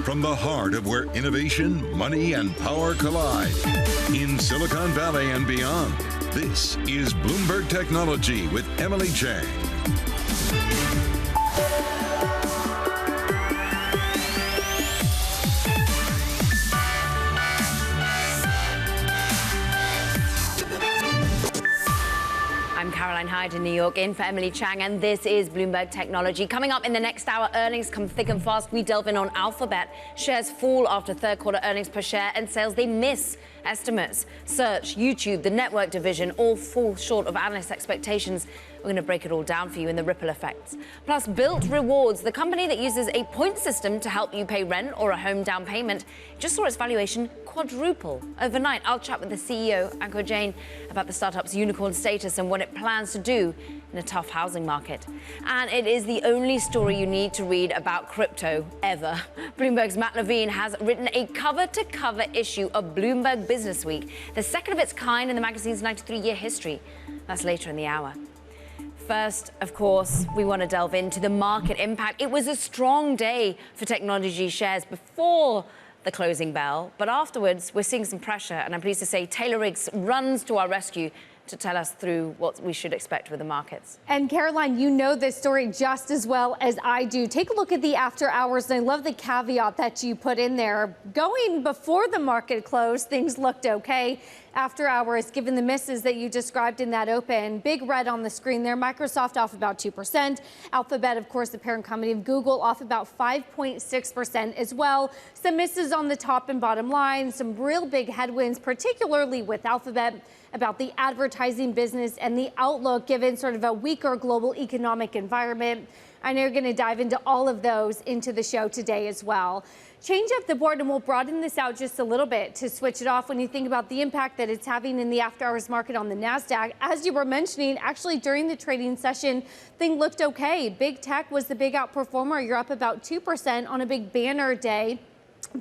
from the heart of where innovation, money, and power collide. In Silicon Valley and beyond, this is Bloomberg Technology with Emily Chang. Hyde in New York, in for Emily Chang, and this is Bloomberg Technology. Coming up in the next hour, earnings come thick and fast. We delve in on Alphabet. Shares fall after third quarter earnings per share and sales. They miss estimates. Search, YouTube, the network division all fall short of analyst expectations. We're going to break it all down for you in the ripple effects. Plus, Built Rewards, the company that uses a point system to help you pay rent or a home down payment, just saw its valuation quadruple overnight. I'll chat with the CEO, Ankur Jain, about the startup's unicorn status and what it plans to do in a tough housing market. And it is the only story you need to read about crypto ever. Bloomberg's Matt Levine has written a cover-to-cover issue of Bloomberg Business Week, the second of its kind in the magazine's 93-year history. That's later in the hour. First, of course, we want to delve into the market impact. It was a strong day for technology shares before the closing bell, but afterwards, we're seeing some pressure, and I'm pleased to say Taylor Riggs runs to our rescue to tell us through what we should expect with the markets. And Caroline, you know this story just as well as I do. Take a look at the after hours, and I love the caveat that you put in there. Going before the market closed, things looked okay. After hours, given the misses that you described in that open, big red on the screen there. Microsoft off about 2%. Alphabet, of course, the parent company of Google, off about 5.6% as well. Some misses on the top and bottom line, some real big headwinds, particularly with Alphabet, about the advertising business and the outlook given sort of a weaker global economic environment. I know you're going to dive into all of those into the show today as well. Change up the board, and we'll broaden this out just a little bit to switch it off when you think about the impact that it's having in the after-hours market on the NASDAQ. As you were mentioning, actually during the trading session, things looked okay. Big tech was the big outperformer. You're up about 2% on a big banner day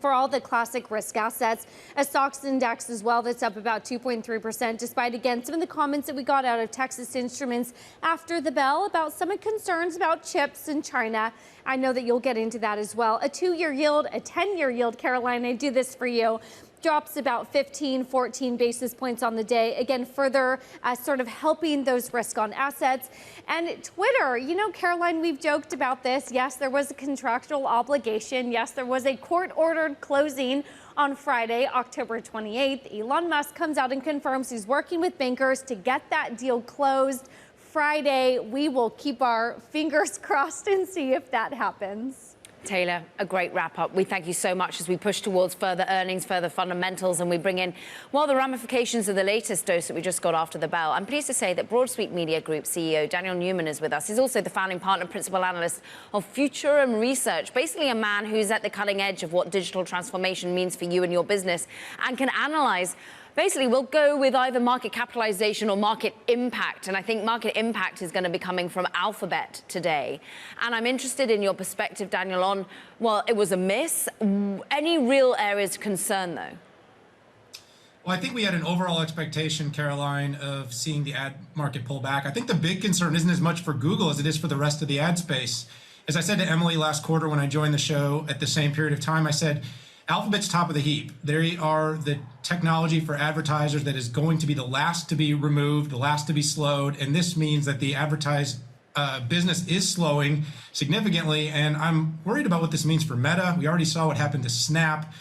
for all the classic risk assets. A stocks index as well that's up about 2.3%, despite, again, some of the comments that we got out of Texas Instruments after the bell about some concerns about chips in China. I know that you'll get into that as well. A 2-year yield, a 10-year yield, Caroline, I do this for you, drops about 14 basis points on the day. Again, further sort of helping those risk on assets. And Twitter, you know, Caroline, we've joked about this. Yes, there was a contractual obligation. Yes, there was a court-ordered closing on Friday, October 28th. Elon Musk comes out and confirms he's working with bankers to get that deal closed Friday. We will keep our fingers crossed and see if that happens. Taylor, a great wrap-up. We thank you so much as we push towards further earnings, further fundamentals, and we bring in, well, the ramifications of the latest dose that we just got after the bell. I'm pleased to say that Broadsweet Media Group CEO Daniel Newman is with us. He's also the founding partner and principal analyst of Future and Research, basically a man who's at the cutting edge of what digital transformation means for you and your business and can analyze. Basically, we'll go with either market capitalization or market impact. And I think market impact is going to be coming from Alphabet today. And I'm interested in your perspective, Daniel, on, well, it was a miss. Any real areas of concern, though? Well, I think we had an overall expectation, Caroline, of seeing the ad market pull back. I think the big concern isn't as much for Google as it is for the rest of the ad space. As I said to Emily last quarter when I joined the show at the same period of time, I said, Alphabet's top of the heap. They are the technology for advertisers that is going to be the last to be removed, the last to be slowed. And this means that the advertised business is slowing significantly. And I'm worried about what this means for Meta. We already saw what happened to Snap.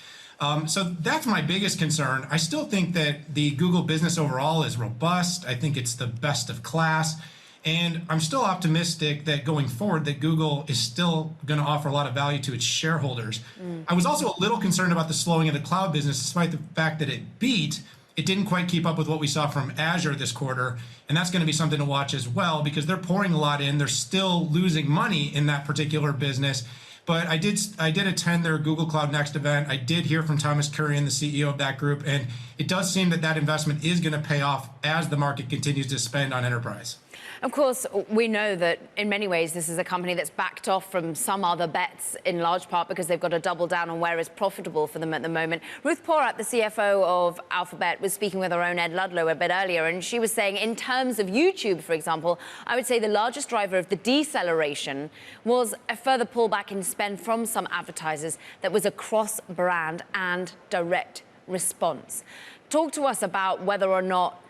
So that's my biggest concern. I still think that the Google business overall is robust. I think it's the best of class. And I'm still optimistic that going forward that Google is still going to offer a lot of value to its shareholders. I was also a little concerned about the slowing of the cloud business, despite the fact that it beat. It didn't quite keep up with what we saw from Azure this quarter. And that's going to be something to watch as well, because they're pouring a lot in. They're still losing money in that particular business. But I did attend their Google Cloud Next event. I did hear from Thomas Kurian, the CEO of that group, and it does seem that that investment is going to pay off as the market continues to spend on enterprise. Of course, we know that in many ways this is a company that's backed off from some other bets in large part because they've got to double down on where is profitable for them at the moment. Ruth Porat, the CFO of Alphabet, was speaking with our own Ed Ludlow a bit earlier, and she was saying in terms of YouTube, for example, I would say the largest driver of the deceleration was a further pullback in spend from some advertisers that was across brand and direct response. Talk to us about whether or not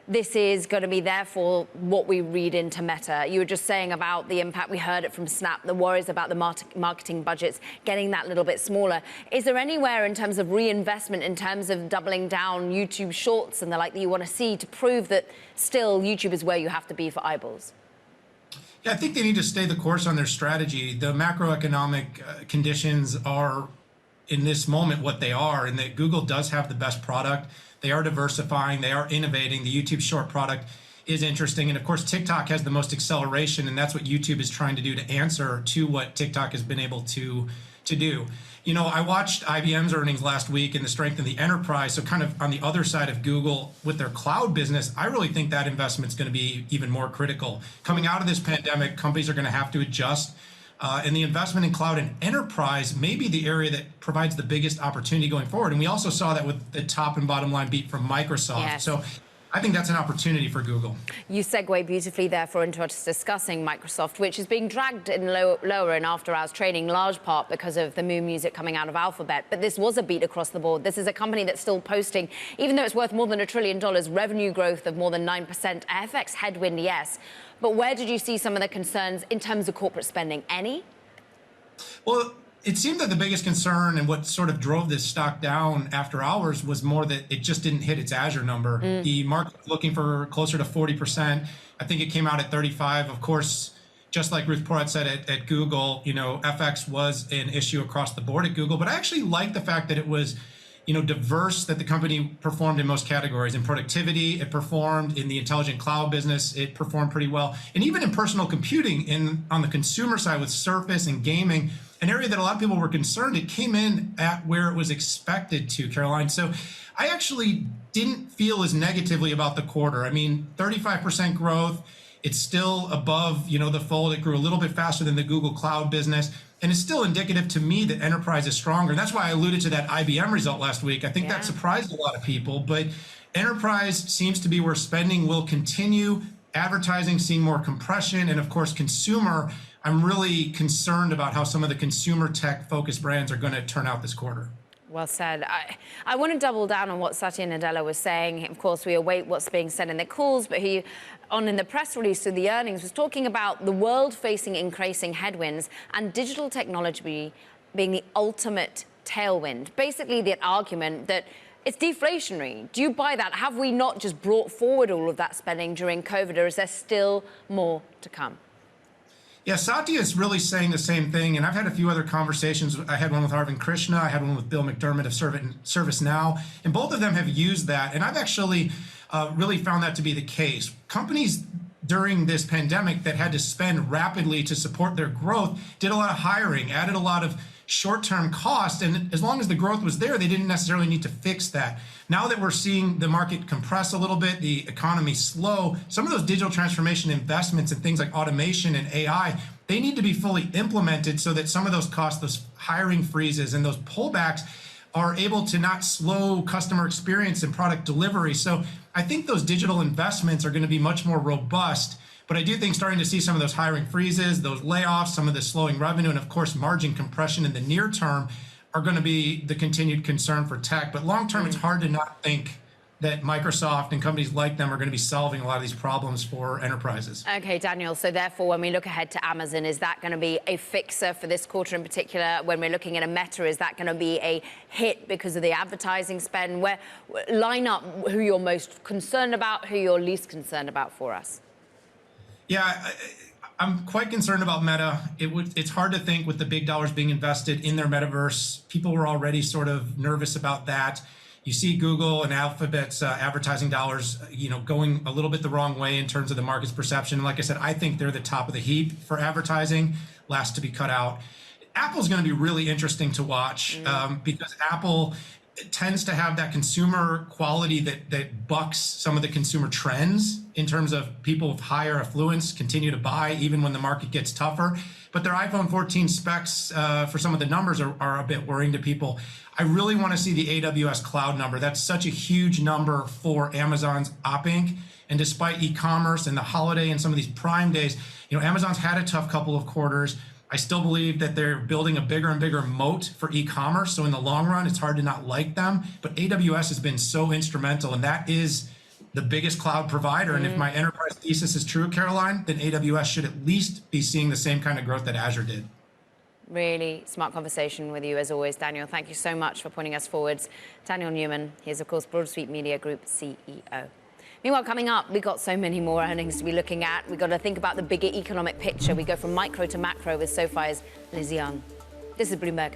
this is going to be therefore what we read into Meta. You were just saying about the impact. We heard it from Snap, the worries about the marketing budgets getting that little bit smaller. Is there anywhere in terms of reinvestment, in terms of doubling down YouTube Shorts and the like that you want to see to prove that still YouTube is where you have to be for eyeballs? Yeah, I think they need to stay the course on their strategy. The macroeconomic conditions are in this moment what they are, and that Google does have the best product. They are diversifying, they are innovating. The YouTube Short product is interesting. And of course, TikTok has the most acceleration, and that's what YouTube is trying to do to answer to what TikTok has been able to do. You know, I watched IBM's earnings last week and the strength of the enterprise. So kind of on the other side of Google with their cloud business, I really think that investment's going to be even more critical. Coming out of this pandemic, companies are going to have to adjust. And the investment in cloud and enterprise may be the area that provides the biggest opportunity going forward. And we also saw that with the top and bottom line beat from Microsoft. Yes. So I think that's an opportunity for Google. You segue beautifully, therefore, into us discussing Microsoft, which is being dragged in lower in after-hours trading, large part because of the Moo music coming out of Alphabet. But this was a beat across the board. This is a company that's still posting, even though it's worth more than $1 trillion, revenue growth of more than 9%, FX headwind, yes. But where did you see some of the concerns in terms of corporate spending? Any? Well, it seemed that the biggest concern and what sort of drove this stock down after hours was more that it just didn't hit its Azure number. The market was looking for closer to 40%. I think it came out at 35. Of course, just like Ruth Porat said at Google, you know, FX was an issue across the board at Google. But I actually like the fact that it was, you know, diverse, that the company performed in most categories. In productivity, it performed. In the intelligent cloud business, it performed pretty well. And even in personal computing, on the consumer side with Surface and gaming, an area that a lot of people were concerned, it came in at where it was expected to, Caroline. So I actually didn't feel as negatively about the quarter. I mean, 35% growth. It's still above, you know, the fold. It grew a little bit faster than the Google Cloud business. And it's still indicative to me that enterprise is stronger. And that's why I alluded to that IBM result last week. I think that surprised a lot of people. But enterprise seems to be where spending will continue. Advertising seeing more compression. And of course, consumer, I'm really concerned about how some of the consumer tech focused brands are going to turn out this quarter. Well said. I want to double down on what Satya Nadella was saying. Of course, we await what's being said in the calls, but he, in the press release to the earnings, was talking about the world facing increasing headwinds and digital technology being the ultimate tailwind. Basically, the argument that it's deflationary. Do you buy that? Have we not just brought forward all of that spending during COVID, or is there still more to come? Yeah, Satya is really saying the same thing, and I've had a few other conversations. I had one with Arvind Krishna, I had one with Bill McDermott of ServiceNow, and both of them have used that, and I've actually really found that to be the case. Companies during this pandemic that had to spend rapidly to support their growth did a lot of hiring, added a lot of short-term cost, and as long as the growth was there, they didn't necessarily need to fix that. Now that we're seeing the market compress a little bit, the economy slow, some of those digital transformation investments and things like automation and AI, they need to be fully implemented so that some of those costs, those hiring freezes and those pullbacks are able to not slow customer experience and product delivery. So I think those digital investments are going to be much more robust. But I do think starting to see some of those hiring freezes, those layoffs, some of the slowing revenue, and of course, margin compression in the near term are going to be the continued concern for tech. But long term, it's hard to not think that Microsoft and companies like them are going to be solving a lot of these problems for enterprises. Okay, Daniel, so therefore, when we look ahead to Amazon, is that going to be a fixer for this quarter in particular? When we're looking at a Meta, is that going to be a hit because of the advertising spend? Where line up who you're most concerned about, who you're least concerned about for us? Yeah, I'm quite concerned about Meta. It's hard to think with the big dollars being invested in their metaverse. People were already sort of nervous about that. You see Google and Alphabet's advertising dollars, going a little bit the wrong way in terms of the market's perception. Like I said, I think they're the top of the heap for advertising, last to be cut out. Apple's going to be really interesting to watch because Apple tends to have that consumer quality that bucks some of the consumer trends in terms of people with higher affluence continue to buy even when the market gets tougher. But their iPhone 14 specs for some of the numbers are a bit worrying to people. I really want to see the AWS cloud number. That's such a huge number for Amazon's Op Inc. And despite e-commerce and the holiday and some of these Prime days, Amazon's had a tough couple of quarters. I still believe that they're building a bigger and bigger moat for e-commerce. So in the long run, it's hard to not like them. But AWS has been so instrumental, and that is the biggest cloud provider. And if my enterprise thesis is true, Caroline, then AWS should at least be seeing the same kind of growth that Azure did. Really smart conversation with you as always, Daniel. Thank you so much for pointing us forwards. Daniel Newman, he's of course Broad Street Media Group CEO. Meanwhile, coming up, we've got so many more earnings to be looking at. We've got to think about the bigger economic picture. We go from micro to macro with SoFi's Liz Young. This is Bloomberg.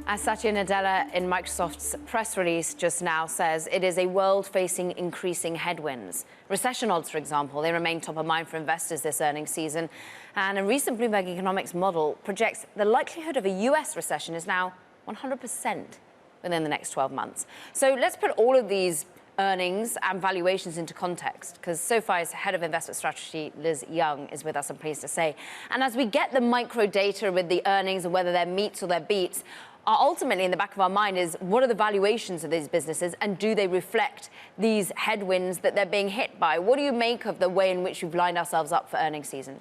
As Satya Nadella in Microsoft's press release just now says, it is a world facing increasing headwinds. Recession odds, for example, they remain top of mind for investors this earnings season. And a recent Bloomberg economics model projects the likelihood of a US recession is now 100% within the next 12 months. So let's put all of these earnings and valuations into context, because SoFi's head of investment strategy, Liz Young, is with us, I'm pleased to say. And as we get the micro data with the earnings and whether they're meets or they're beats, ultimately in the back of our mind is what are the valuations of these businesses and do they reflect these headwinds that they're being hit by? What do you make of the way in which we've lined ourselves up for earnings season?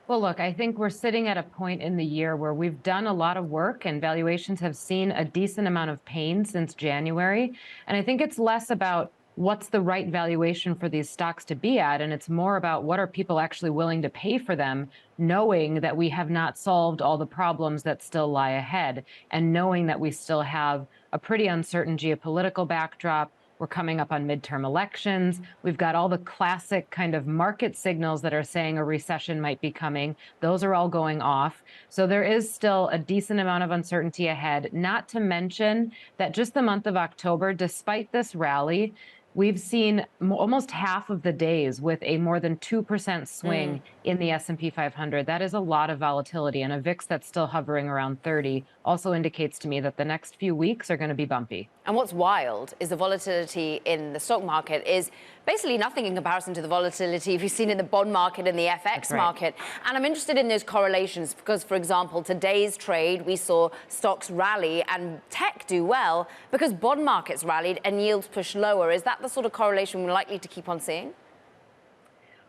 Well, look, I think we're sitting at a point in the year where we've done a lot of work and valuations have seen a decent amount of pain since January. And I think it's less about what's the right valuation for these stocks to be at, and it's more about what are people actually willing to pay for them, knowing that we have not solved all the problems that still lie ahead, and knowing that we still have a pretty uncertain geopolitical backdrop. We're coming up on midterm elections. We've got all the classic kind of market signals that are saying a recession might be coming. Those are all going off. So there is still a decent amount of uncertainty ahead, not to mention that just the month of October, despite this rally, we've seen almost half of the days with a more than 2% swing in the S&P 500. That is a lot of volatility, and a VIX that's still hovering around 30 also indicates to me that the next few weeks are going to be bumpy. And what's wild is the volatility in the stock market is basically nothing in comparison to the volatility we've seen in the bond market and the FX market. And I'm interested in those correlations because, for example, today's trade, we saw stocks rally and tech do well because bond markets rallied and yields pushed lower. Is that the sort of correlation we're likely to keep on seeing?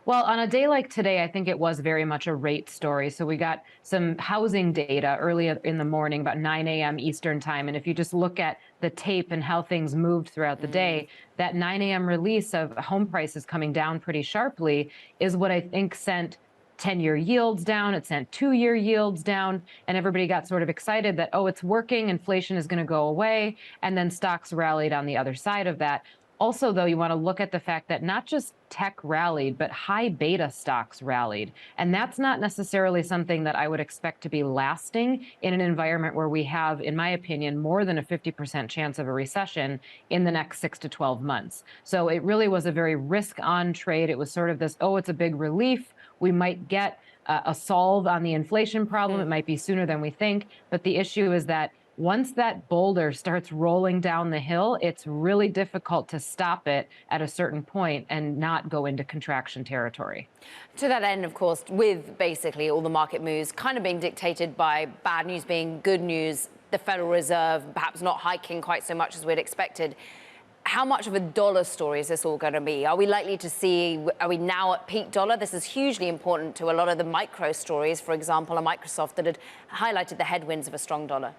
Well, on a day like today, I think it was very much a rate story. So we got some housing data early in the morning, about 9 a.m. Eastern time. And if you just look at the tape and how things moved throughout the day, that 9 a.m. release of home prices coming down pretty sharply is what I think sent 10-year yields down. It sent 2-year yields down. And everybody got sort of excited that, oh, it's working. Inflation is going to go away. And then stocks rallied on the other side of that. Also, though, you want to look at the fact that not just tech rallied, but high beta stocks rallied. And that's not necessarily something that I would expect to be lasting in an environment where we have, in my opinion, more than a 50% chance of a recession in the next 6 to 12 months. So it really was a very risk-on trade. It was sort of this, oh, it's a big relief. We might get a solve on the inflation problem. It might be sooner than we think. But the issue is that once that boulder starts rolling down the hill, it's really difficult to stop it at a certain point and not go into contraction territory. To that end, of course, with basically all the market moves kind of being dictated by bad news being good news, the Federal Reserve perhaps not hiking quite so much as we'd expected. How much of a dollar story is this all going to be? Are we likely to see, are we now at peak dollar? This is hugely important to a lot of the micro stories, for example, a Microsoft that had highlighted the headwinds of a strong dollar.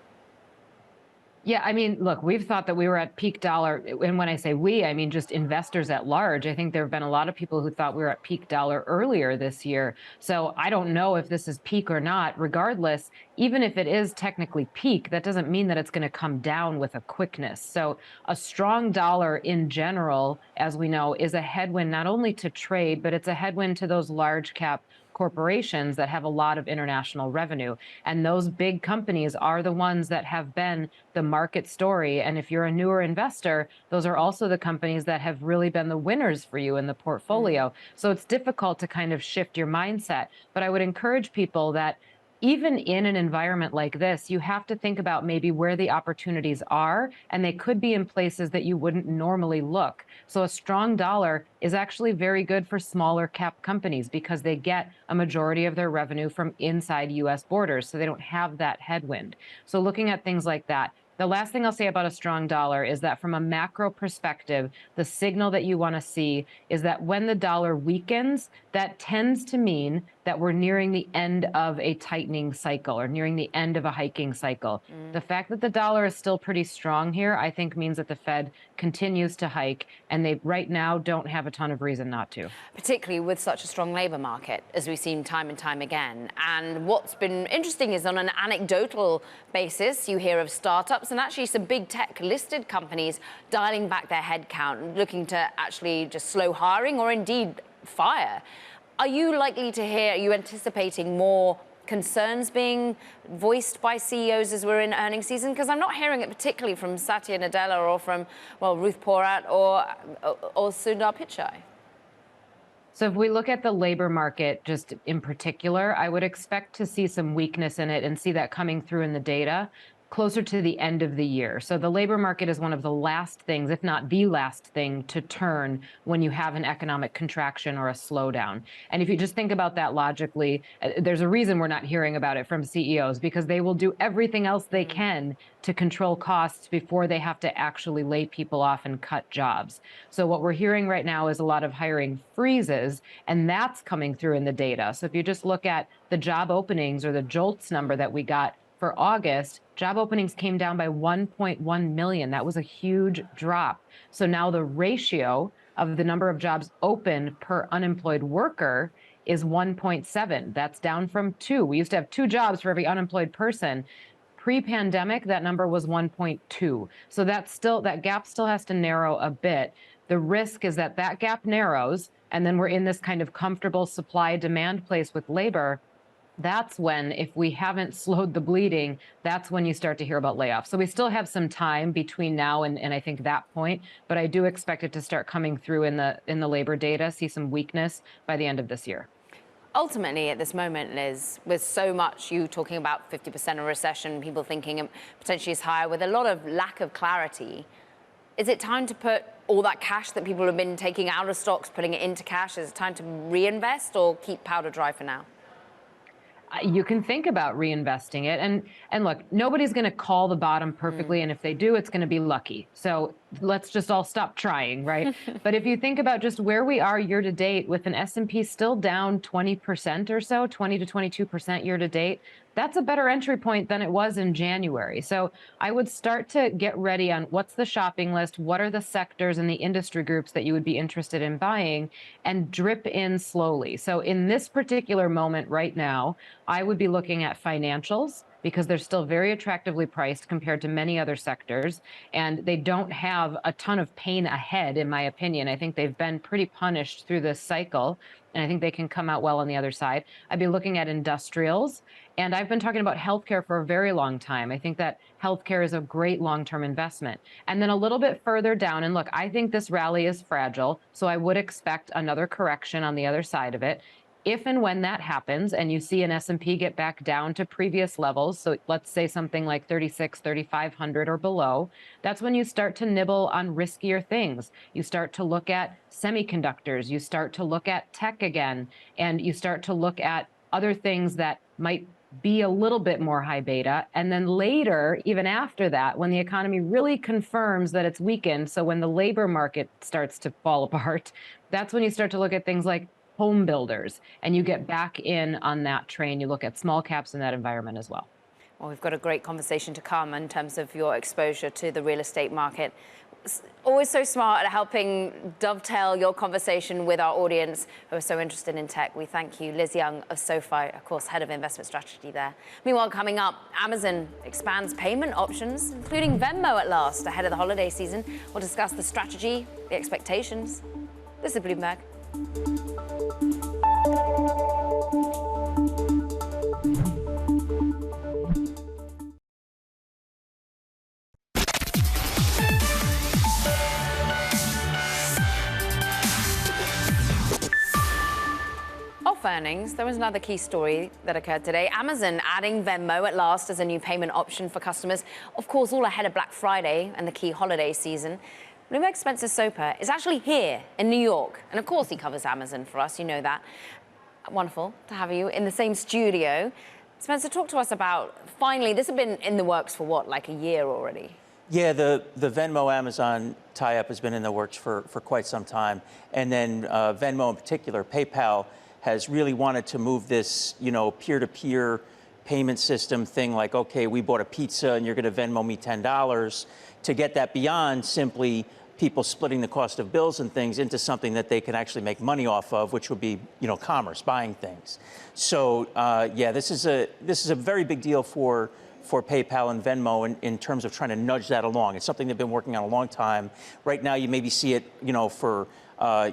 Yeah, I mean, look, we've thought that we were at peak dollar. And when I say we, I mean just investors at large. I think there have been a lot of people who thought we were at peak dollar earlier this year. So I don't know if this is peak or not. Regardless, even if it is technically peak, that doesn't mean that it's going to come down with a quickness. So a strong dollar in general, as we know, is a headwind not only to trade, but it's a headwind to those large cap corporations that have a lot of international revenue. And those big companies are the ones that have been the market story. And if you're a newer investor, those are also the companies that have really been the winners for you in the portfolio. So it's difficult to kind of shift your mindset. But I would encourage people that even in an environment like this, you have to think about maybe where the opportunities are, and they could be in places that you wouldn't normally look. So a strong dollar is actually very good for smaller cap companies because they get a majority of their revenue from inside US borders, so they don't have that headwind. So looking at things like that. The last thing I'll say about a strong dollar is that from a macro perspective, the signal that you want to see is that when the dollar weakens, that tends to mean that we're nearing the end of a tightening cycle or nearing the end of a hiking cycle. The fact that the dollar is still pretty strong here, I think means that the Fed continues to hike, and they right now don't have a ton of reason not to. Particularly with such a strong labour market, as we've seen time and time again. And what's been interesting is on an anecdotal basis, you hear of startups and actually some big tech listed companies dialing back their headcount, looking to actually just slow hiring or indeed fire. Are you likely to hear, are you anticipating more concerns being voiced by CEOs as we're in earnings season? Because I'm not hearing it particularly from Satya Nadella or from, well, Ruth Porat or Sundar Pichai. So if we look at the labor market just in particular, I would expect to see some weakness in it and see that coming through in the data closer to the end of the year. So the labor market is one of the last things, if not the last thing, to turn when you have an economic contraction or a slowdown. And if you just think about that logically, there's a reason we're not hearing about it from CEOs, because they will do everything else they can to control costs before they have to actually lay people off and cut jobs. So what we're hearing right now is a lot of hiring freezes, and that's coming through in the data. So if you just look at the job openings or the JOLTS number that we got for August, job openings came down by 1.1 million. That was a huge drop. So now the ratio of the number of jobs open per unemployed worker is 1.7. That's down from 2. We used to have 2 jobs for every unemployed person. Pre-pandemic, that number was 1.2. So that gap still has to narrow a bit. The risk is that that gap narrows, and then we're in this kind of comfortable supply-demand place with labor. That's when, if we haven't slowed the bleeding, that's when you start to hear about layoffs. So we still have some time between now and I think that point, but I do expect it to start coming through in the labor data, see some weakness by the end of this year. Ultimately, at this moment, Liz, with so much, you talking about 50% of recession, people thinking potentially is higher, with a lot of lack of clarity, is it time to put all that cash that people have been taking out of stocks, putting it into cash? Is it time to reinvest or keep powder dry for now? You can think about reinvesting it. And look, nobody's going to call the bottom perfectly. And if they do, it's going to be lucky. So let's just all stop trying, right? But if you think about just where we are year to date, with an S&P still down 20% or so, 20 to 22% year to date, that's a better entry point than it was in January. So I would start to get ready on what's the shopping list, what are the sectors and the industry groups that you would be interested in buying, and drip in slowly. So in this particular moment right now, I would be looking at financials, because they're still very attractively priced compared to many other sectors. And they don't have a ton of pain ahead, in my opinion. I think they've been pretty punished through this cycle, and I think they can come out well on the other side. I'd be looking at industrials. And I've been talking about healthcare for a very long time. I think that healthcare is a great long-term investment. And then a little bit further down, and look, I think this rally is fragile, so I would expect another correction on the other side of it. If and when that happens and you see an S&P get back down to previous levels, so let's say something like 36, 3,500 or below, that's when you start to nibble on riskier things. You start to look at semiconductors, you start to look at tech again, and you start to look at other things that might be a little bit more high beta. And then later, even after that, when the economy really confirms that it's weakened, so when the labor market starts to fall apart, that's when you start to look at things like home builders, and you get back in on that train. You look at small caps in that environment as well. Well, we've got a great conversation to come in terms of your exposure to the real estate market. Always so smart at helping dovetail your conversation with our audience who are so interested in tech. We thank you, Liz Young of SoFi, of course, head of investment strategy there. Meanwhile, coming up, Amazon expands payment options, including Venmo at last, ahead of the holiday season. We'll discuss the strategy, the expectations. This is Bloomberg. Earnings, there was another key story that occurred today. Amazon adding Venmo at last as a new payment option for customers. Of course, all ahead of Black Friday and the key holiday season. Bloomberg Spencer Soper is actually here in New York. And of course, he covers Amazon for us. You know that. Wonderful to have you in the same studio. Spencer, talk to us about, finally, this has been in the works for what, like a year already? Yeah, the Venmo Amazon tie-up has been in the works for quite some time. And then Venmo in particular, PayPal, has really wanted to move this, peer-to-peer payment system thing like, okay, we bought a pizza and you're going to Venmo me $10, to get that beyond simply people splitting the cost of bills and things into something that they can actually make money off of, which would be, commerce, buying things. So, yeah, this is a very big deal for PayPal and Venmo in terms of trying to nudge that along. It's something they've been working on a long time. Right now, you maybe see it, for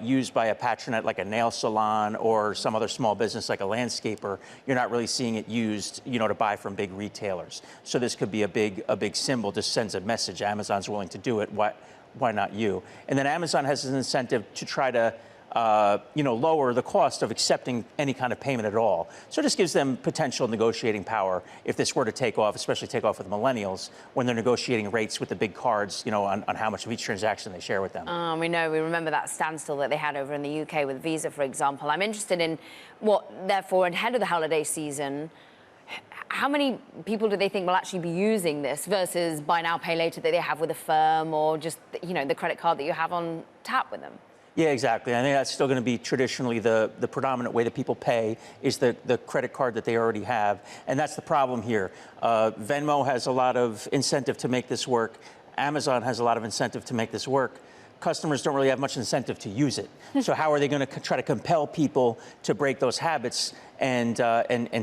used by a patronate like a nail salon or some other small business like a landscaper. You're not really seeing it used, to buy from big retailers. So this could be a big symbol, just sends a message. Amazon's willing to do it. Why not you? And then Amazon has an incentive to try to lower the cost of accepting any kind of payment at all. So this gives them potential negotiating power if this were to take off, especially take off with millennials when they're negotiating rates with the big cards, on how much of each transaction they share with them. We remember that standstill that they had over in the UK with Visa, for example. I'm interested in what, therefore, ahead of the holiday season, how many people do they think will actually be using this versus buy now, pay later that they have with a firm or just, the credit card that you have on tap with them? Yeah, exactly. I think that's still going to be traditionally the predominant way that people pay is the credit card that they already have. And that's the problem here. Venmo has a lot of incentive to make this work. Amazon has a lot of incentive to make this work. Customers don't really have much incentive to use it. So how are they going to try to compel people to break those habits and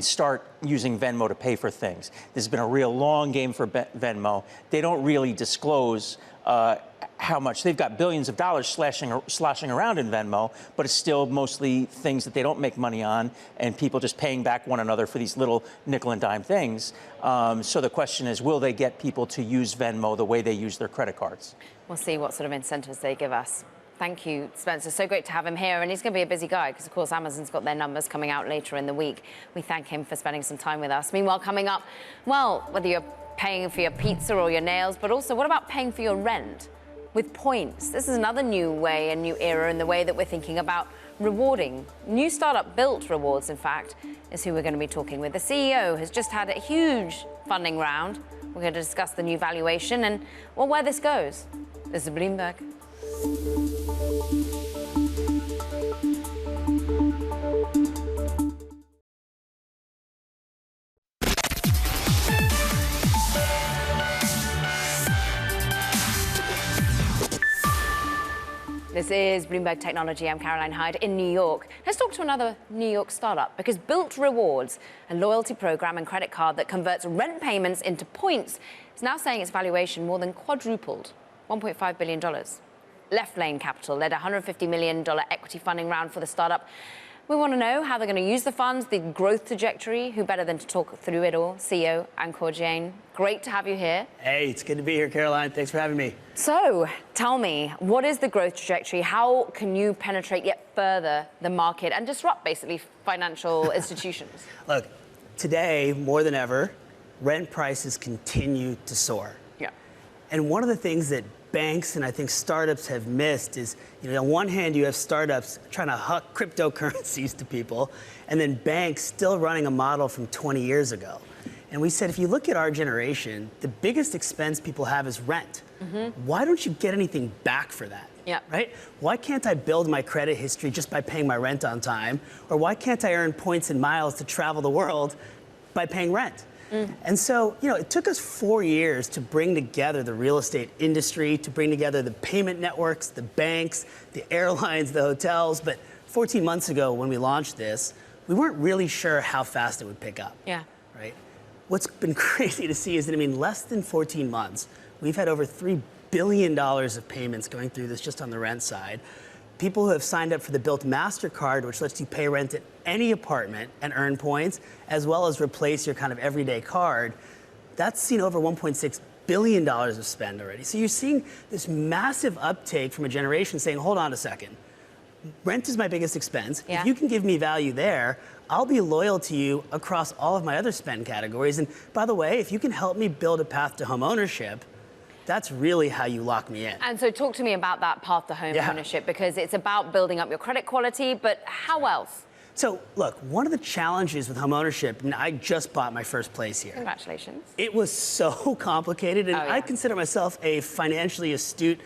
start using Venmo to pay for things? This has been a real long game for Venmo. They don't really disclose how much. They've got billions of dollars sloshing around in Venmo, but it's still mostly things that they don't make money on and people just paying back one another for these little nickel and dime things. So the question is, will they get people to use Venmo the way they use their credit cards? We'll see what sort of incentives they give us. Thank you, Spencer. So great to have him here. And he's going to be a busy guy because, of course, Amazon's got their numbers coming out later in the week. We thank him for spending some time with us. Meanwhile, coming up, well, whether you're paying for your pizza or your nails, but also what about paying for your rent with points? This is another new way, a new era in the way that we're thinking about rewarding. New startup Built Rewards, in fact, is who we're going to be talking with. The CEO has just had a huge funding round. We're going to discuss the new valuation and, well, where this goes. This is Bloomberg. This is Bloomberg Technology. I'm Caroline Hyde in New York. Let's talk to another New York startup because Built Rewards, a loyalty program and credit card that converts rent payments into points, is now saying its valuation more than quadrupled, $1.5 billion. Left Lane Capital led a $150 million equity funding round for the startup. We want to know how they're going to use the funds, the growth trajectory. Who better than to talk through it all? CEO Ankur Jain. Great to have you here. Hey, it's good to be here, Caroline. Thanks for having me. So, tell me, what is the growth trajectory? How can you penetrate yet further the market and disrupt, basically, financial institutions? Look, today, more than ever, rent prices continue to soar. Yeah. And one of the things that banks and I think startups have missed is, on one hand, you have startups trying to huck cryptocurrencies to people, and then banks still running a model from 20 years ago. And we said, if you look at our generation, the biggest expense people have is rent. Mm-hmm. Why don't you get anything back for that? Yeah. Right? Why can't I build my credit history just by paying my rent on time? Or why can't I earn points and miles to travel the world by paying rent? And so, it took us 4 years to bring together the real estate industry, to bring together the payment networks, the banks, the airlines, the hotels. But 14 months ago, when we launched this, we weren't really sure how fast it would pick up. Yeah. Right? What's been crazy to see is that, less than 14 months, we've had over $3 billion of payments going through this just on the rent side. People who have signed up for the Built MasterCard, which lets you pay rent at any apartment and earn points, as well as replace your kind of everyday card, that's seen over $1.6 billion of spend already. So you're seeing this massive uptake from a generation saying, hold on a second. Rent is my biggest expense. Yeah. If you can give me value there, I'll be loyal to you across all of my other spend categories. And by the way, if you can help me build a path to home ownership, that's really how you lock me in. And so talk to me about that path to home ownership, because it's about building up your credit quality, but how else? So look, one of the challenges with home ownership, and I just bought my first place here. Congratulations. It was so complicated, and I consider myself a financially astute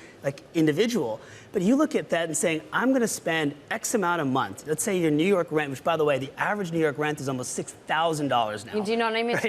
individual. But you look at that and saying, I'm going to spend X amount a month. Let's say your New York rent, which by the way, the average New York rent is almost $6,000 now. You do not need me to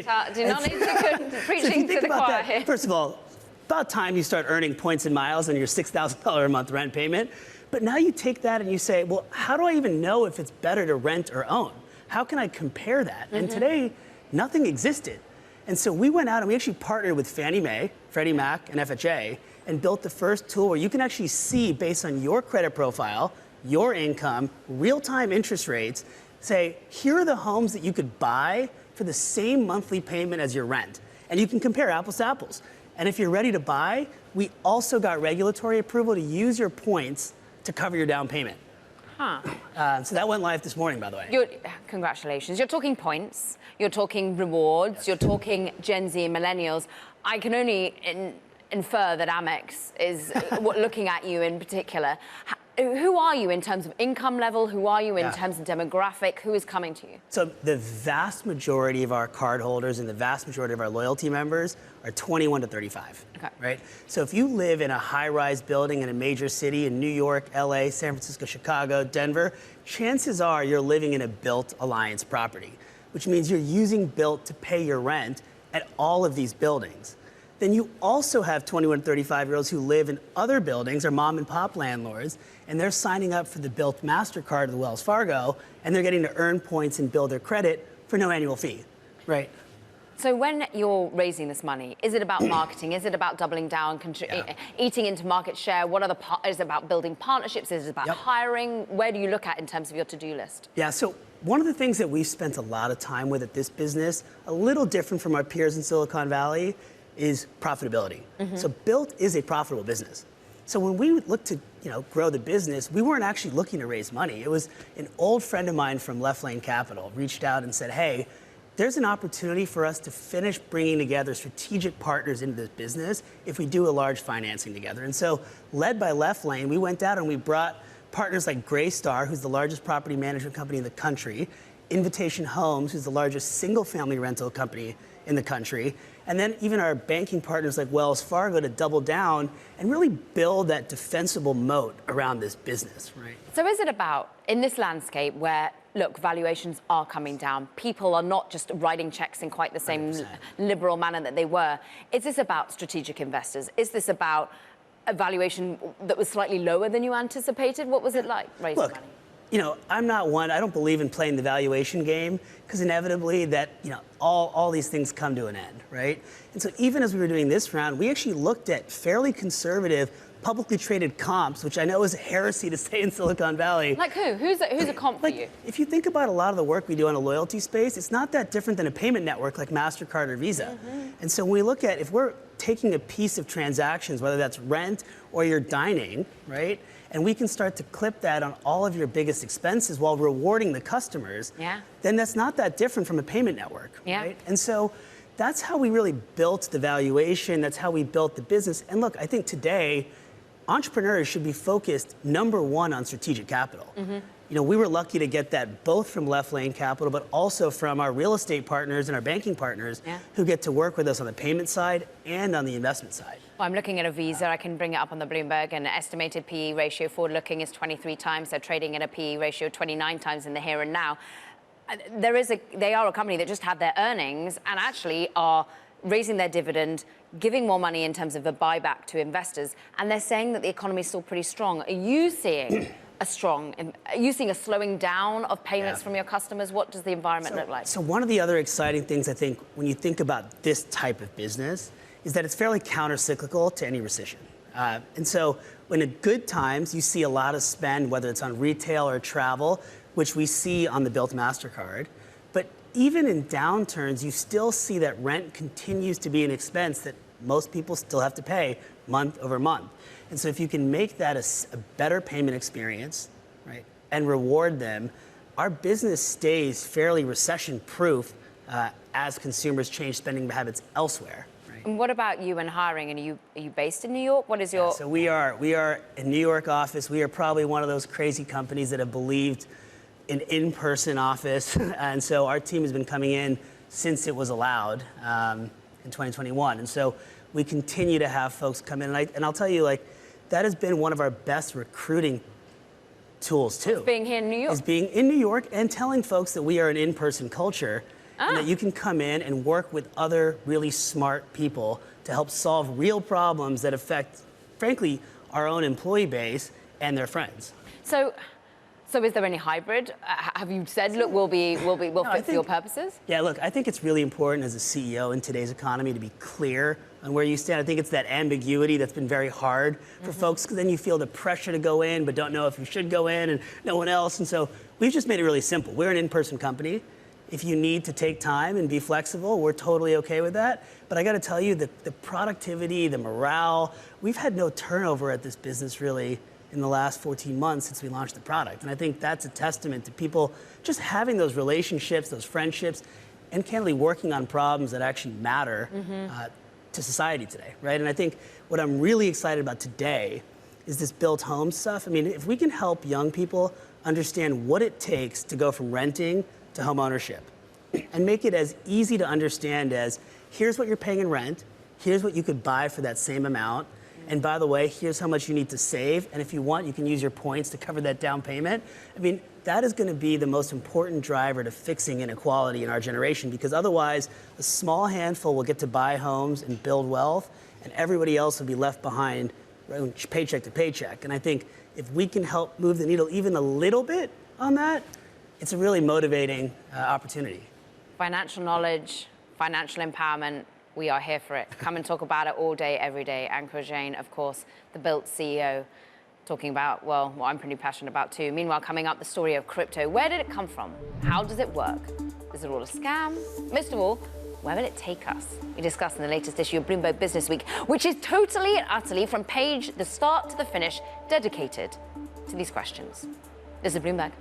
preaching so to the choir here. First of all, about time you start earning points and miles on your $6,000 a month rent payment. But now you take that and you say, well, how do I even know if it's better to rent or own? How can I compare that? And today, nothing existed. And so we went out and we actually partnered with Fannie Mae, Freddie Mac, and FHA, and built the first tool where you can actually see, based on your credit profile, your income, real-time interest rates, say, here are the homes that you could buy for the same monthly payment as your rent. And you can compare apples to apples. And if you're ready to buy, we also got regulatory approval to use your points to cover your down payment. So that went live this morning, by the way. Congratulations. You're talking points, you're talking rewards, you're talking Gen Z and millennials. I can only infer that Amex is looking at you in particular. Who are you in terms of income level? Who are you in terms of demographic? Who is coming to you? So the vast majority of our cardholders and the vast majority of our loyalty members are 21 to 35, right? So if you live in a high-rise building in a major city in New York, LA, San Francisco, Chicago, Denver, chances are you're living in a Built Alliance property, which means you're using Built to pay your rent at all of these buildings. Then you also have 21 to 35-year-olds who live in other buildings, or mom and pop landlords, and they're signing up for the Built MasterCard of the Wells Fargo, and they're getting to earn points and build their credit for no annual fee, right? So when you're raising this money, is it about marketing? Is it about doubling down, eating into market share? Is it about building partnerships? Is it about hiring? Where do you look at in terms of your to-do list? Yeah, so one of the things that we've spent a lot of time with at this business, a little different from our peers in Silicon Valley, is profitability. So Built is a profitable business. So when we looked to grow the business, we weren't actually looking to raise money. It was an old friend of mine from Left Lane Capital reached out and said, hey, there's an opportunity for us to finish bringing together strategic partners into this business if we do a large financing together. And so led by Left Lane, we went out and we brought partners like Greystar, who's the largest property management company in the country, Invitation Homes, who's the largest single-family rental company in the country, and then even our banking partners like Wells Fargo to double down and really build that defensible moat around this business, right? So is it about, in this landscape where, look, valuations are coming down, people are not just writing checks in quite the same 100%. liberal manner that they were, is this about strategic investors? Is this about a valuation that was slightly lower than you anticipated? What was it like raising money? I'm not one, I don't believe in playing the valuation game, because inevitably that, all these things come to an end, right? And so even as we were doing this round, we actually looked at fairly conservative publicly traded comps, which I know is a heresy to say in Silicon Valley. Like who? Who's a comp for you? If you think about a lot of the work we do in a loyalty space, it's not that different than a payment network like MasterCard or Visa. And so when we look at, if we're taking a piece of transactions, whether that's rent or your dining, right? And we can start to clip that on all of your biggest expenses while rewarding the customers, then that's not that different from a payment network, right? And so that's how we really built the valuation. That's how we built the business. And look, I think today, entrepreneurs should be focused, number one, on strategic capital. We were lucky to get that both from Left Lane Capital, but also from our real estate partners and our banking partners who get to work with us on the payment side and on the investment side. Well, I'm looking at a Visa. I can bring it up on the Bloomberg. An estimated PE ratio forward-looking is 23 times. They're trading at a PE ratio 29 times in the here and now. they are a company that just had their earnings and actually are raising their dividend, giving more money in terms of a buyback to investors, and they're saying that the economy is still pretty strong. Are you seeing are you seeing a slowing down of payments from your customers? What does the environment look like? So one of the other exciting things, I think, when you think about this type of business is that it's fairly counter-cyclical to any recession. And so when in good times, you see a lot of spend, whether it's on retail or travel, which we see on the Bilt MasterCard. But even in downturns, you still see that rent continues to be an expense that most people still have to pay month over month. And so if you can make that a better payment experience, right, and reward them, our business stays fairly recession-proof as consumers change spending habits elsewhere. Right? And what about you and hiring? And are you based in New York? What is your... So we are a New York office. We are probably one of those crazy companies that have believed in in-person office. And so our team has been coming in since it was allowed in 2021. And so we continue to have folks come in. And I'll tell you, like, that has been one of our best recruiting tools, too. Being here in New York. Is being in New York and telling folks that we are an in-person culture and that you can come in and work with other really smart people to help solve real problems that affect, frankly, our own employee base and their friends. So is there any hybrid? Have you said, look, we'll fit for your purposes? Yeah, look, I think it's really important as a CEO in today's economy to be clear on where you stand. I think it's that ambiguity that's been very hard for folks, because then you feel the pressure to go in but don't know if you should go in and no one else. And so we've just made it really simple. We're an in-person company. If you need to take time and be flexible, we're totally okay with that. But I got to tell you, the productivity, the morale, we've had no turnover at this business really in the last 14 months since we launched the product. And I think that's a testament to people just having those relationships, those friendships, and candidly working on problems that actually matter to society today, right? And I think what I'm really excited about today is this built home stuff. I mean, if we can help young people understand what it takes to go from renting to home ownership and make it as easy to understand as, here's what you're paying in rent, here's what you could buy for that same amount, and by the way, here's how much you need to save, and if you want, you can use your points to cover that down payment. I mean, that is going to be the most important driver to fixing inequality in our generation, because otherwise, a small handful will get to buy homes and build wealth, and everybody else will be left behind paycheck to paycheck. And I think if we can help move the needle even a little bit on that, it's a really motivating opportunity. Financial knowledge, financial empowerment, we are here for it. Come and talk about it all day, every day. Ankur Jain, of course, the Bilt CEO, talking about, well, what I'm pretty passionate about too. Meanwhile, coming up, the story of crypto. Where did it come from? How does it work? Is it all a scam? Most of all, where will it take us? We discuss in the latest issue of Bloomberg Business Week, which is totally and utterly, from the start to the finish, dedicated to these questions. This is Bloomberg.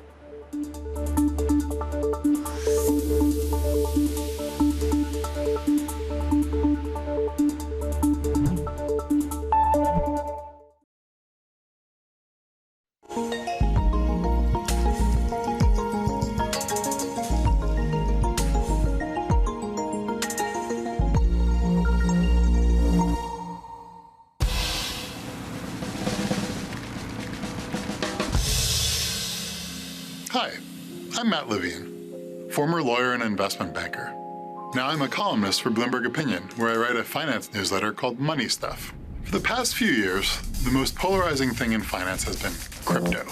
Hi, I'm Matt Levine, former lawyer and investment banker. Now I'm a columnist for Bloomberg Opinion, where I write a finance newsletter called Money Stuff. For the past few years, the most polarizing thing in finance has been crypto.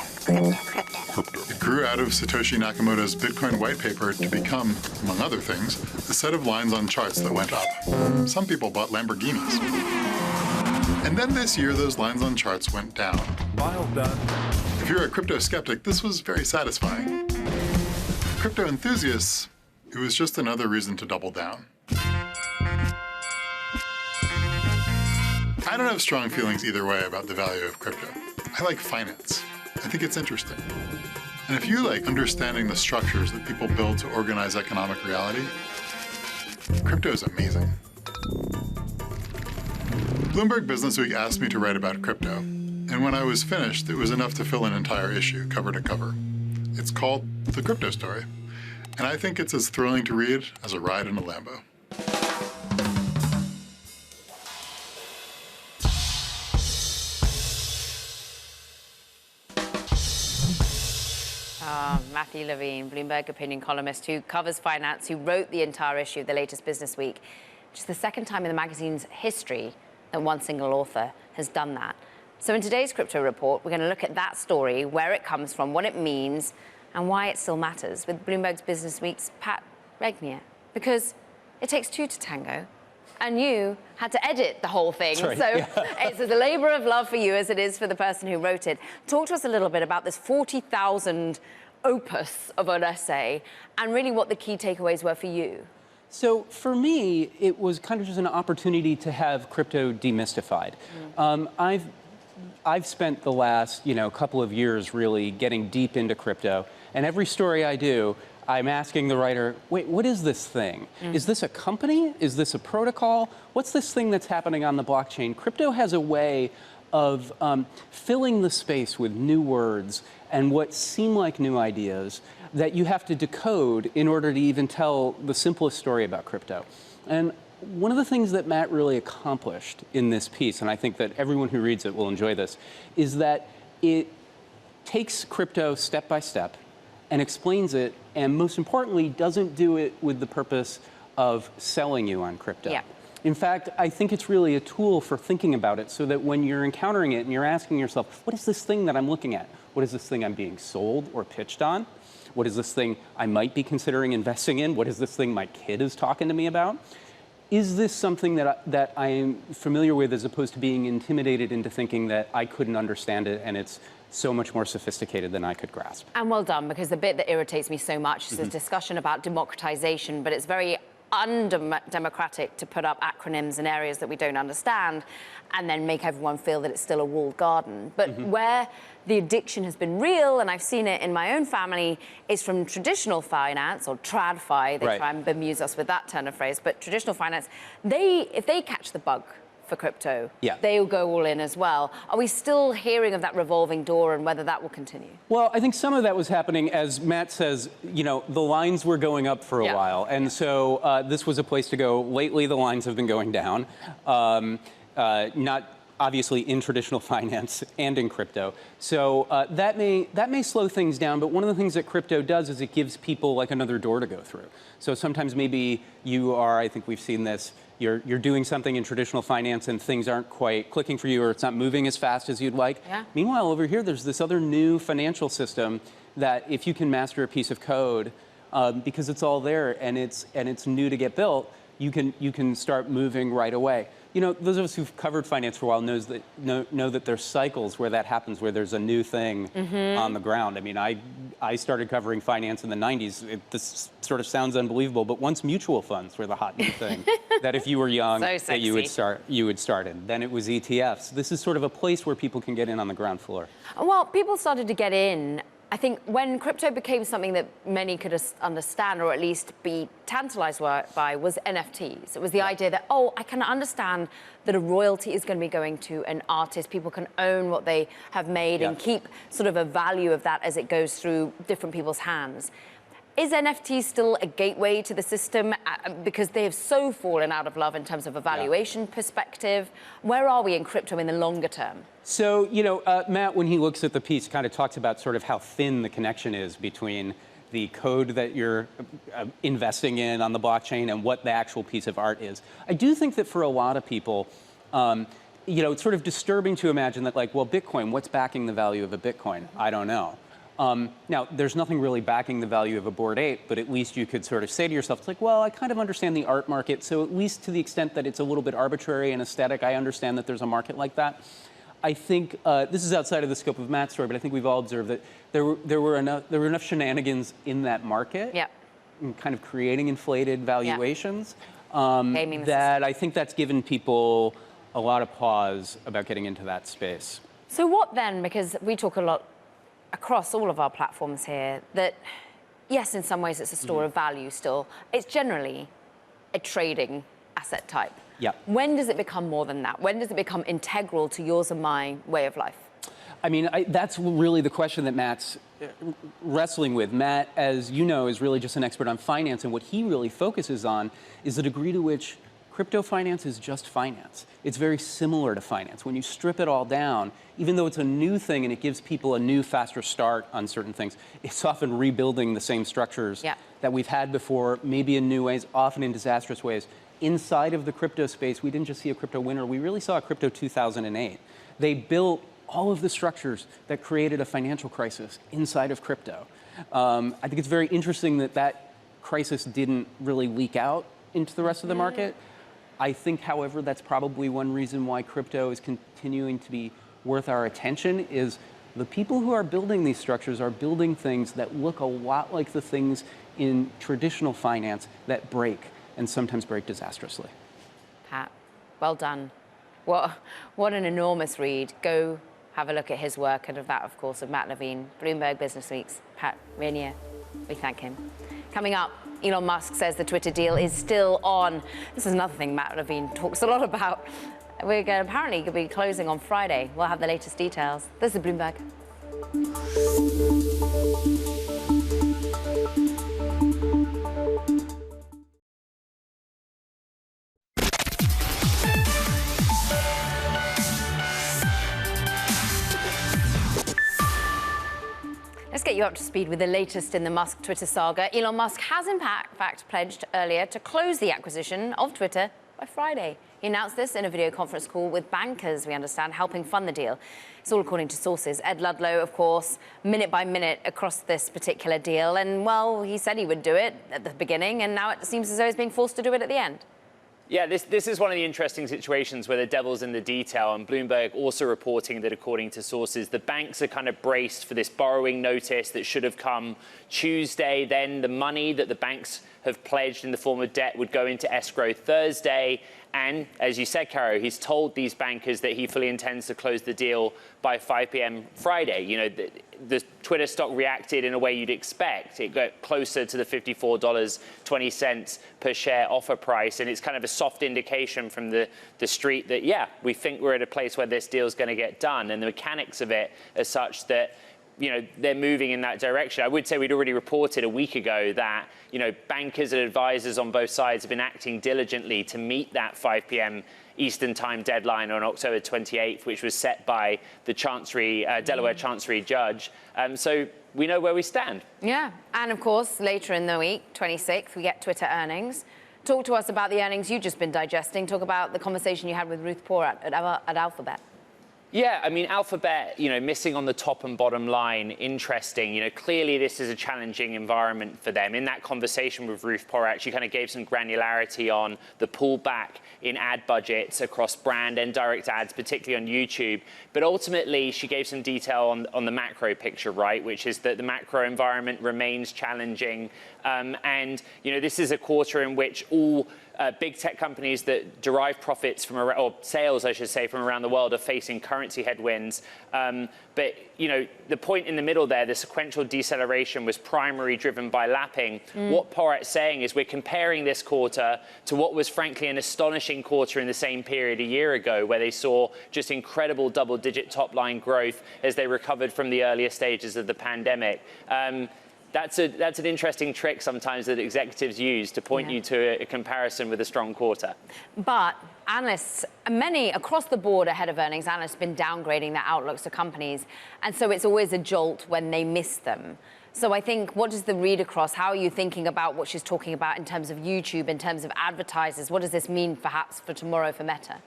It grew out of Satoshi Nakamoto's Bitcoin white paper to become, among other things, a set of lines on charts that went up. Some people bought Lamborghinis. And then this year, those lines on charts went down. File done. If you're a crypto skeptic, this was very satisfying. For crypto enthusiasts, it was just another reason to double down. I don't have strong feelings either way about the value of crypto. I like finance. I think it's interesting. And if you like understanding the structures that people build to organize economic reality, crypto is amazing. Bloomberg Businessweek asked me to write about crypto, and when I was finished, it was enough to fill an entire issue, cover to cover. It's called The Crypto Story, and I think it's as thrilling to read as a ride in a Lambo. Matthew Levine, Bloomberg opinion columnist who covers finance, who wrote the entire issue of the latest Business Week. Which is the second time in the magazine's history that one single author has done that. So in today's crypto report, we're going to look at that story, where it comes from, what it means, and why it still matters with Bloomberg's Business Week's Pat Regnier. Because it takes two to tango, and you had to edit the whole thing. Right. So Yeah. it's as a labor of love for you as it is for the person who wrote it. Talk to us a little bit about this 40,000 opus of an essay, and really what the key takeaways were for you. So for me, it was kind of just an opportunity to have crypto demystified. I've spent the last, couple of years really getting deep into crypto, and every story I do, I'm asking the writer, wait, what is this thing? Is this a company? Is this a protocol? What's this thing that's happening on the blockchain? Crypto has a way of filling the space with new words and what seem like new ideas that you have to decode in order to even tell the simplest story about crypto. And one of the things that Matt really accomplished in this piece, and I think that everyone who reads it will enjoy this, is that it takes crypto step by step and explains it, and most importantly, doesn't do it with the purpose of selling you on crypto. Yeah. In fact, I think it's really a tool for thinking about it so that when you're encountering it and you're asking yourself, what is this thing that I'm looking at? What is this thing I'm being sold or pitched on? What is this thing I might be considering investing in? What is this thing my kid is talking to me about? Is this something that I am familiar with as opposed to being intimidated into thinking that I couldn't understand it and it's so much more sophisticated than I could grasp? And well done, because the bit that irritates me so much is the discussion about democratization, but it's very undemocratic to put up acronyms in areas that we don't understand and then make everyone feel that it's still a walled garden. But where the addiction has been real, and I've seen it in my own family, is from traditional finance, or TradFi. They try and bemuse us with that turn of phrase, but traditional finance, if they catch the bug for crypto, they'll go all in as well. Are we still hearing of that revolving door and whether that will continue? Well, I think some of that was happening, as Matt says, the lines were going up for a while. And so this was a place to go. Lately, the lines have been going down. Not obviously in traditional finance and in crypto. So that may slow things down, but one of the things that crypto does is it gives people like another door to go through. So sometimes maybe you are, I think we've seen this, you're doing something in traditional finance and things aren't quite clicking for you, or it's not moving as fast as you'd like. Meanwhile, over here, there's this other new financial system that if you can master a piece of code, because it's all there and it's new to get built, you can start moving right away. Those of us who've covered finance for a while know that there's cycles where that happens, where there's a new thing on the ground. I mean, I started covering finance in the 90s. This sort of sounds unbelievable, but once mutual funds were the hot new thing, that if you were young, that you would start in. Then it was ETFs. This is sort of a place where people can get in on the ground floor. Well, people started to get in, I think, when crypto became something that many could understand, or at least be tantalized by, was NFTs. It was the idea that, I can understand that a royalty is going to be going to an artist. People can own what they have made and keep sort of a value of that as it goes through different people's hands. Is NFT still a gateway to the system because they have so fallen out of love in terms of a valuation perspective? Where are we in crypto in the longer term? So, Matt, when he looks at the piece, kind of talks about sort of how thin the connection is between the code that you're investing in on the blockchain and what the actual piece of art is. I do think that for a lot of people, it's sort of disturbing to imagine that, like, well, Bitcoin, what's backing the value of a Bitcoin? I don't know. Now, there's nothing really backing the value of a Bored Ape, but at least you could sort of say to yourself, it's like, well, I kind of understand the art market, so at least to the extent that it's a little bit arbitrary and aesthetic, I understand that there's a market like that. I think this is outside of the scope of Matt's story, but I think we've all observed that there were enough shenanigans in that market, kind of creating inflated valuations, that I think that's given people a lot of pause about getting into that space. So what then? Because we talk a lot across all of our platforms here that, yes, in some ways it's a store of value still. It's generally a trading asset type. When does it become more than that? When does it become integral to yours and my way of life? I mean, that's really the question that Matt's wrestling with. Matt, as you know, is really just an expert on finance, and what he really focuses on is the degree to which crypto finance is just finance. It's very similar to finance. When you strip it all down, even though it's a new thing and it gives people a new, faster start on certain things, it's often rebuilding the same structures that we've had before, maybe in new ways, often in disastrous ways. Inside of the crypto space, we didn't just see a crypto winter, we really saw a crypto 2008. They built all of the structures that created a financial crisis inside of crypto. I think it's very interesting that that crisis didn't really leak out into the rest of the market. I think, however, that's probably one reason why crypto is continuing to be worth our attention is the people who are building these structures are building things that look a lot like the things in traditional finance that break and sometimes break disastrously. Pat, well done. What an enormous read. Go have a look at his work and of that, of course, of Matt Levine, Bloomberg Business Week's Pat Rainier. We thank him. Coming up, Elon Musk says the Twitter deal is still on. This is another thing Matt Levine talks a lot about. We're apparently going to be closing on Friday. We'll have the latest details. This is Bloomberg. Let's get you up to speed with the latest in the Musk Twitter saga. Elon Musk has in fact pledged earlier to close the acquisition of Twitter by Friday. He announced this in a video conference call with bankers, we understand, helping fund the deal. It's all according to sources. Ed Ludlow, of course, minute by minute across this particular deal. And, well, he said he would do it at the beginning, and now it seems as though he's being forced to do it at the end. Yeah, this is one of the interesting situations where the devil's in the detail, and Bloomberg also reporting that, according to sources, the banks are kind of braced for this borrowing notice that should have come Tuesday. Then the money that the banks have pledged in the form of debt would go into escrow Thursday. And as you said, Caro, he's told these bankers that he fully intends to close the deal by 5 p.m. Friday. You know, the Twitter stock reacted in a way you'd expect. It got closer to the $54.20 per share offer price. And it's kind of a soft indication from the street that, yeah, we think we're at a place where this deal is going to get done. And the mechanics of it are such that, you know, they're moving in that direction. I would say we'd already reported a week ago that, you know, bankers and advisors on both sides have been acting diligently to meet that 5 p.m. Eastern time deadline on October 28th, which was set by the Chancery, Delaware Chancery judge. So we know where we stand. Yeah. And of course, later in the week, 26th, we get Twitter earnings. Talk to us about the earnings you've just been digesting. Talk about the conversation you had with Ruth Porat at Alphabet. Yeah, I mean, Alphabet, you know, missing on the top and bottom line, interesting. You know, clearly this is a challenging environment for them. In that conversation with Ruth Porat, she kind of gave some granularity on the pullback in ad budgets across brand and direct ads, particularly on YouTube. But ultimately, she gave some detail on the macro picture, right, which is that the macro environment remains challenging. And, you know, this is a quarter in which all big tech companies that derive profits from, or sales, I should say, from around the world are facing currency headwinds. But, you know, the point in the middle there, the sequential deceleration was primarily driven by lapping. What Porat's saying is we're comparing this quarter to what was, frankly, an astonishing quarter in the same period a year ago, where they saw just incredible double-digit top-line growth as they recovered from the earlier stages of the pandemic. That's an interesting trick sometimes that executives use to point you to a comparison with a strong quarter. But analysts, many across the board ahead of earnings, analysts have been downgrading their outlooks to companies. And so it's always a jolt when they miss them. So I think, what is the read across? How are you thinking about what she's talking about in terms of YouTube, in terms of advertisers? What does this mean perhaps for tomorrow for Meta?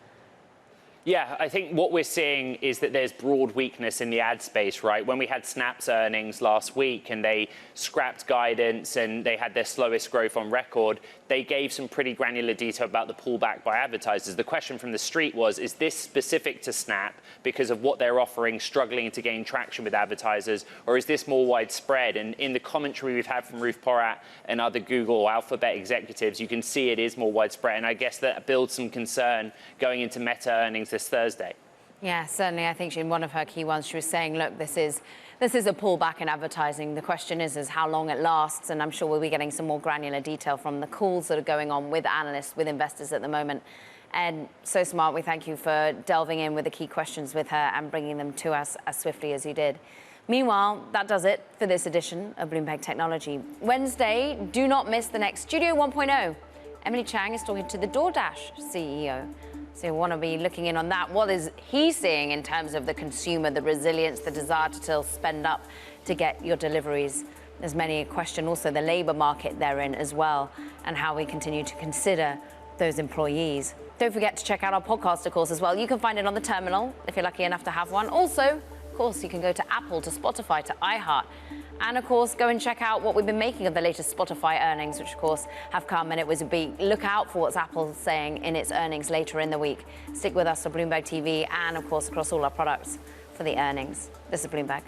Yeah, I think what we're seeing is that there's broad weakness in the ad space, right? When we had Snap's earnings last week and they scrapped guidance and they had their slowest growth on record, they gave some pretty granular detail about the pullback by advertisers. The question from the street was, is this specific to Snap because of what they're offering, struggling to gain traction with advertisers, or is this more widespread? And in the commentary we've had from Ruth Porat and other Google or Alphabet executives, you can see it is more widespread. And I guess that builds some concern going into Meta earnings this Thursday. Yeah, certainly. I think in one of her key ones, she was saying, look, this is a pullback in advertising. The question is how long it lasts. And I'm sure we'll be getting some more granular detail from the calls that are going on with analysts, with investors at the moment. And so smart. We thank you for delving in with the key questions with her and bringing them to us as swiftly as you did. Meanwhile, that does it for this edition of Bloomberg Technology. Wednesday, do not miss the next Studio 1.0. Emily Chang is talking to the DoorDash CEO. So you want to be looking in on that. What is he seeing in terms of the consumer, the resilience, the desire to still spend up to get your deliveries? There's many question also the labor market therein as well, and how we continue to consider those employees. Don't forget to check out our podcast, of course, as well. You can find it on the terminal if you're lucky enough to have one. Also, of course, you can go to Apple, to Spotify, to iHeart. And of course, go and check out what we've been making of the latest Spotify earnings, which of course have come, and it was a beat. Look out for what's Apple saying in its earnings later in the week. Stick with us on Bloomberg TV and of course across all our products for the earnings. This is Bloomberg.